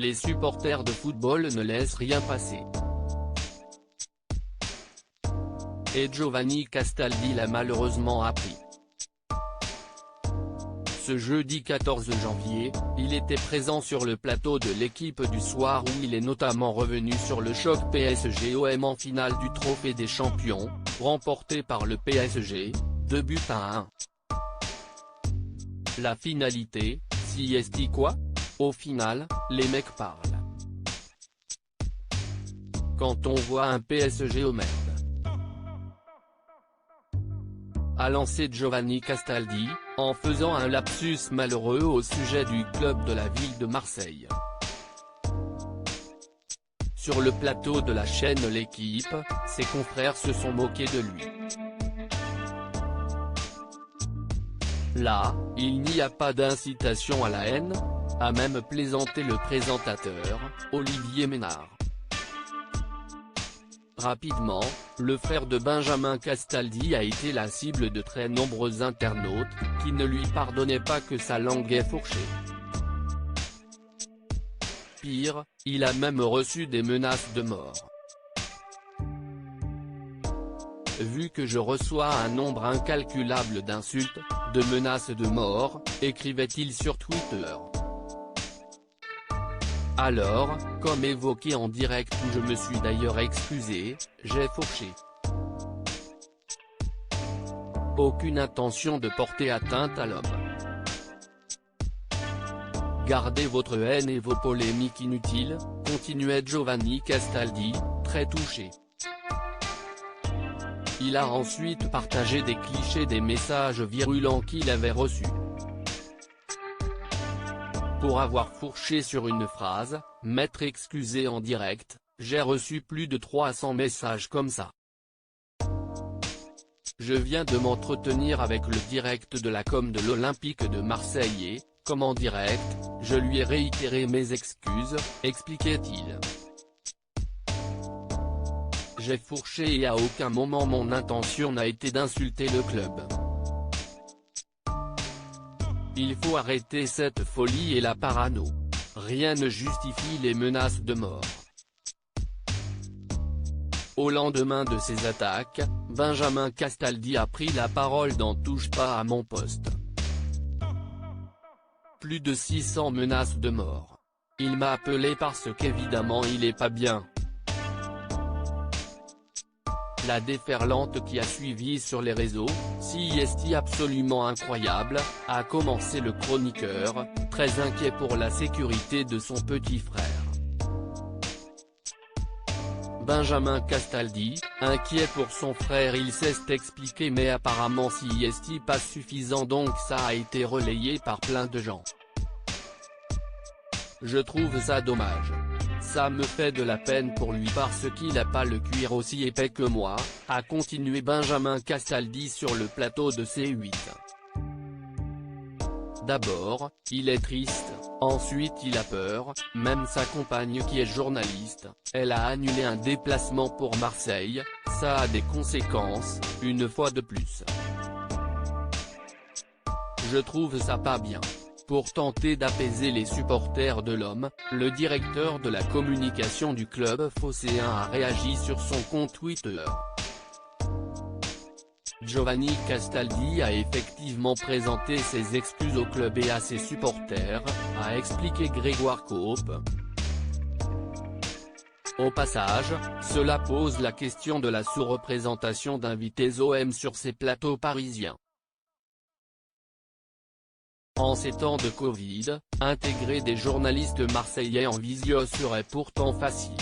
les supporters de football ne laissent rien passer. Et Giovanni Castaldi l'a malheureusement appris. Ce jeudi 14 janvier, il était présent sur le plateau de l'équipe du soir où il est notamment revenu sur le choc PSG-OM en finale du Trophée des Champions, remporté par le PSG, 2-1. La finalité, si est-il quoi? Au final, les mecs parlent. Quand on voit un PSG au merde, a lancé Giovanni Castaldi, en faisant un lapsus malheureux au sujet du club de la ville de Marseille. Sur le plateau de la chaîne L'Équipe, ses confrères se sont moqués de lui. Là, il n'y a pas d'incitation à la haine, a même plaisanté le présentateur, Olivier Ménard. Rapidement, le frère de Benjamin Castaldi a été la cible de très nombreux internautes, qui ne lui pardonnaient pas que sa langue est fourchée. Pire, il a même reçu des menaces de mort. Vu que je reçois un nombre incalculable d'insultes, de menaces de mort, écrivait-il sur Twitter. Alors, comme évoqué en direct où je me suis d'ailleurs excusé, j'ai fourché. Aucune intention de porter atteinte à l'homme. Gardez votre haine et vos polémiques inutiles, continuait Giovanni Castaldi, très touché. Il a ensuite partagé des clichés des messages virulents qu'il avait reçus. Pour avoir fourché sur une phrase, m'être excusé en direct, j'ai reçu plus de 300 messages comme ça. Je viens de m'entretenir avec le direct de la com de l'Olympique de Marseille et, comme en direct, je lui ai réitéré mes excuses, expliquait-il. J'ai fourché et à aucun moment mon intention n'a été d'insulter le club. Il faut arrêter cette folie et la parano. Rien ne justifie les menaces de mort. Au lendemain de ces attaques, Benjamin Castaldi a pris la parole dans Touche pas à mon poste. Plus de 600 menaces de mort. Il m'a appelé parce qu'évidemment il est pas bien. La déferlante qui a suivi sur les réseaux, si est absolument incroyable, a commencé le chroniqueur, très inquiet pour la sécurité de son petit frère. Benjamin Castaldi, inquiet pour son frère, il s'est expliqué mais apparemment si est pas suffisant donc ça a été relayé par plein de gens. Je trouve ça dommage. Ça me fait de la peine pour lui parce qu'il n'a pas le cuir aussi épais que moi, a continué Benjamin Castaldi sur le plateau de C8. D'abord, il est triste, ensuite il a peur, même sa compagne qui est journaliste, elle a annulé un déplacement pour Marseille, ça a des conséquences, une fois de plus. Je trouve ça pas bien. Pour tenter d'apaiser les supporters de l'homme, le directeur de la communication du club phocéen a réagi sur son compte Twitter. Giovanni Castaldi a effectivement présenté ses excuses au club et à ses supporters, a expliqué Grégoire Coop. Au passage, cela pose la question de la sous-représentation d'invités OM sur ces plateaux parisiens. En ces temps de Covid, intégrer des journalistes marseillais en visio serait pourtant facile.